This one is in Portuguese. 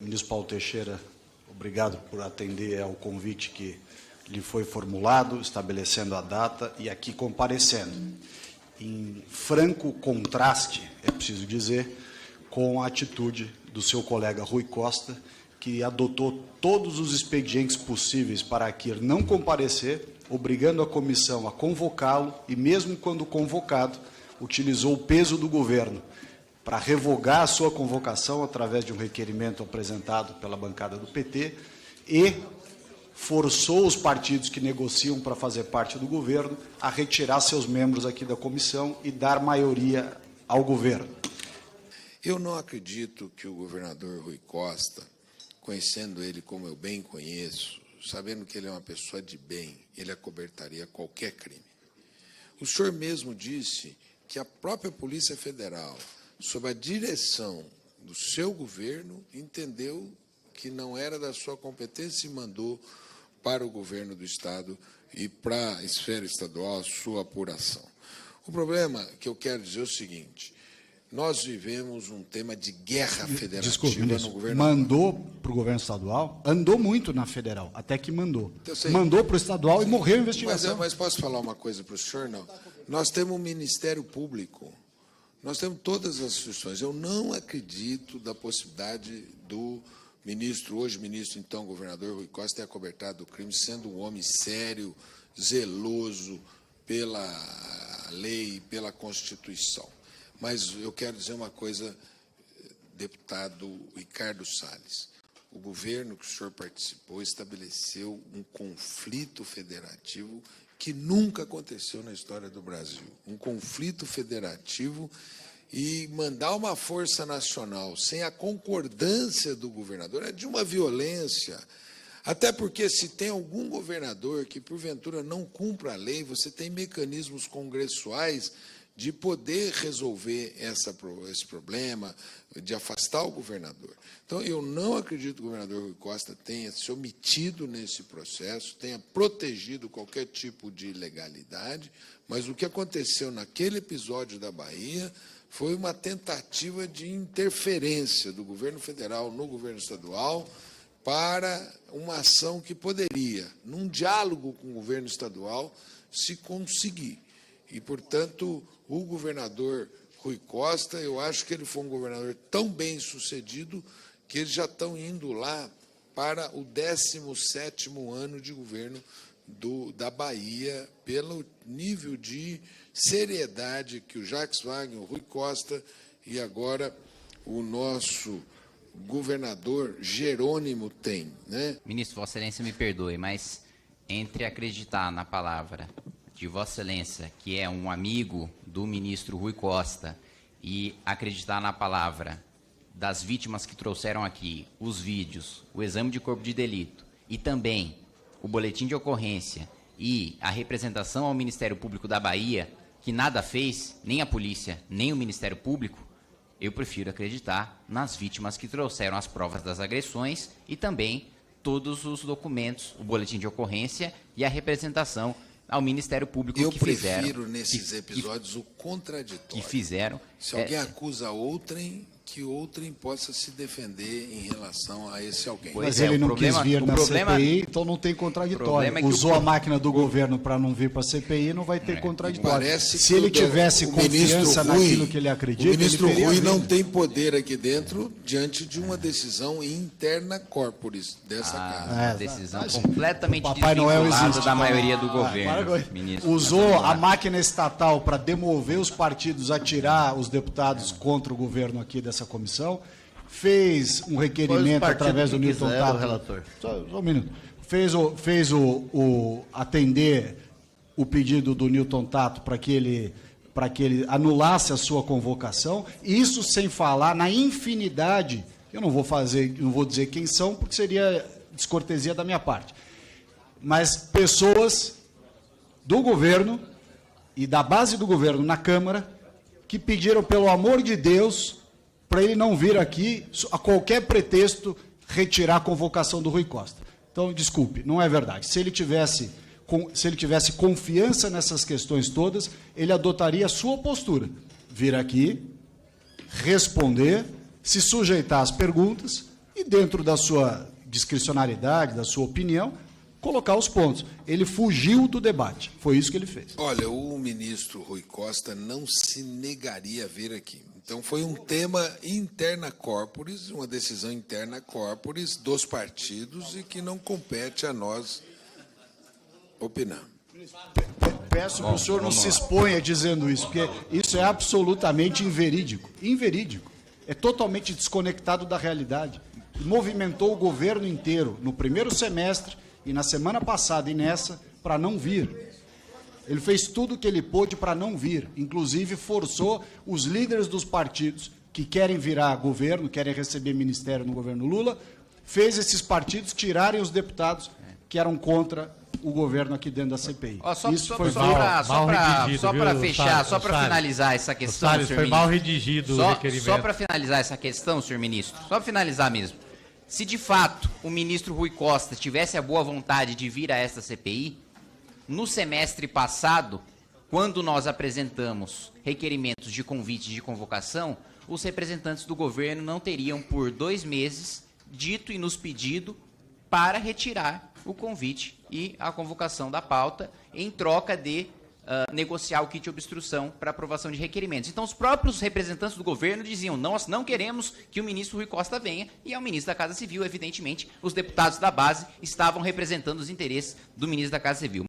Ministro Paulo Teixeira, obrigado por atender ao convite que lhe foi formulado, estabelecendo a data e aqui comparecendo. Em franco contraste, é preciso dizer, com a atitude do seu colega Rui Costa, que adotou todos os expedientes possíveis para aqui não comparecer, obrigando a comissão a convocá-lo e, mesmo quando convocado, utilizou o peso do governo para revogar a sua convocação através de um requerimento apresentado pela bancada do PT e forçou os partidos que negociam para fazer parte do governo a retirar seus membros aqui da comissão e dar maioria ao governo. Eu não acredito que o governador Rui Costa, conhecendo ele como eu bem conheço, sabendo que ele é uma pessoa de bem, ele acobertaria qualquer crime. O senhor mesmo disse que a própria Polícia Federal, sob a direção do seu governo, entendeu que não era da sua competência e mandou para o governo do Estado e para a esfera estadual a sua apuração. O problema que eu quero dizer é o seguinte: nós vivemos um tema de guerra federativa. Desculpe, no governo. Mandou para o governo estadual, andou muito na federal, até que mandou. Mandou para o estadual e morreu a investigação. Mas posso falar uma coisa para o senhor? Não. Nós temos um Ministério Público, nós temos todas as instituições. Eu não acredito da possibilidade do ministro, hoje ministro, então governador Rui Costa, ter acobertado o crime, sendo um homem sério, zeloso pela lei e pela Constituição. Mas eu quero dizer uma coisa, deputado Ricardo Salles. O governo que o senhor participou estabeleceu um conflito federativo que nunca aconteceu na história do Brasil. Um conflito federativo, e mandar uma força nacional sem a concordância do governador é de uma violência. Até porque, se tem algum governador que, porventura, não cumpra a lei, você tem mecanismos congressuais de poder resolver esse problema, de afastar o governador. Então, eu não acredito que o governador Rui Costa tenha se omitido nesse processo, tenha protegido qualquer tipo de ilegalidade, mas o que aconteceu naquele episódio da Bahia foi uma tentativa de interferência do governo federal no governo estadual para uma ação que poderia, num diálogo com o governo estadual, se conseguir. E, portanto, o governador Rui Costa, eu acho que ele foi um governador tão bem sucedido que eles já estão indo lá para o 17º ano de governo da Bahia, pelo nível de seriedade que o Jacques Wagner, o Rui Costa e agora o nosso governador Jerônimo tem, né? Ministro, Vossa Excelência me perdoe, mas entre acreditar na palavra de Vossa Excelência, que é um amigo do ministro Rui Costa, e acreditar na palavra das vítimas que trouxeram aqui os vídeos, o exame de corpo de delito e também o boletim de ocorrência e a representação ao Ministério Público da Bahia, que nada fez, nem a polícia, nem o Ministério Público, eu prefiro acreditar nas vítimas que trouxeram as provas das agressões e também todos os documentos, o boletim de ocorrência e a representação ao Ministério Público que fizeram. Eu prefiro, nesses episódios, o contraditório. Que fizeram. Se alguém acusa outrem, que outrem possa se defender em relação a esse alguém. Mas ele não quis vir na CPI, então não tem contraditório. Usou a máquina do governo para não vir para a CPI, não vai ter contraditório. Se ele tivesse confiança naquilo que ele acredita, o ministro Rui não tem poder aqui dentro diante de uma decisão interna corporis dessa casa. Decisão completamente desvinculada da maioria do governo. Ministro, usou a máquina estatal para demover os partidos a tirar os deputados contra o governo aqui dessa comissão, fez um requerimento através do Newton Tato. Relator. Só um minuto. Fez atender o pedido do Newton Tato para que ele anulasse a sua convocação, isso sem falar na infinidade, eu não vou dizer quem são, porque seria descortesia da minha parte, mas pessoas do governo e da base do governo na Câmara que pediram, pelo amor de Deus, para ele não vir aqui, a qualquer pretexto, retirar a convocação do Rui Costa. Então, desculpe, não é verdade. Se ele tivesse confiança nessas questões todas, ele adotaria a sua postura. Vir aqui, responder, se sujeitar às perguntas e, dentro da sua discricionariedade, da sua opinião, colocar os pontos. Ele fugiu do debate. Foi isso que ele fez. Olha, o ministro Rui Costa não se negaria a vir aqui. Então, foi um tema interna corporis, uma decisão interna corporis dos partidos e que não compete a nós opinar. Peço que o senhor não se exponha dizendo isso, porque isso é absolutamente inverídico. Inverídico. É totalmente desconectado da realidade. Movimentou o governo inteiro no primeiro semestre e na semana passada e nessa para não vir. Ele fez tudo o que ele pôde para não vir. Inclusive forçou os líderes dos partidos que querem virar governo, querem receber ministério no governo Lula, fez esses partidos tirarem os deputados que eram contra o governo aqui dentro da CPI. Isso foi só para fechar, só para finalizar essa questão, senhor ministro. Foi mal redigido o requerimento. Só para finalizar essa questão, senhor ministro, só para finalizar mesmo. Se de fato o ministro Rui Costa tivesse a boa vontade de vir a esta CPI, no semestre passado, quando nós apresentamos requerimentos de convite de convocação, os representantes do governo não teriam por 2 meses dito e nos pedido para retirar o convite e a convocação da pauta em troca de negociar o kit de obstrução para aprovação de requerimentos. Então, os próprios representantes do governo diziam, nós não queremos que o ministro Rui Costa venha, e é o ministro da Casa Civil, evidentemente, os deputados da base estavam representando os interesses do ministro da Casa Civil.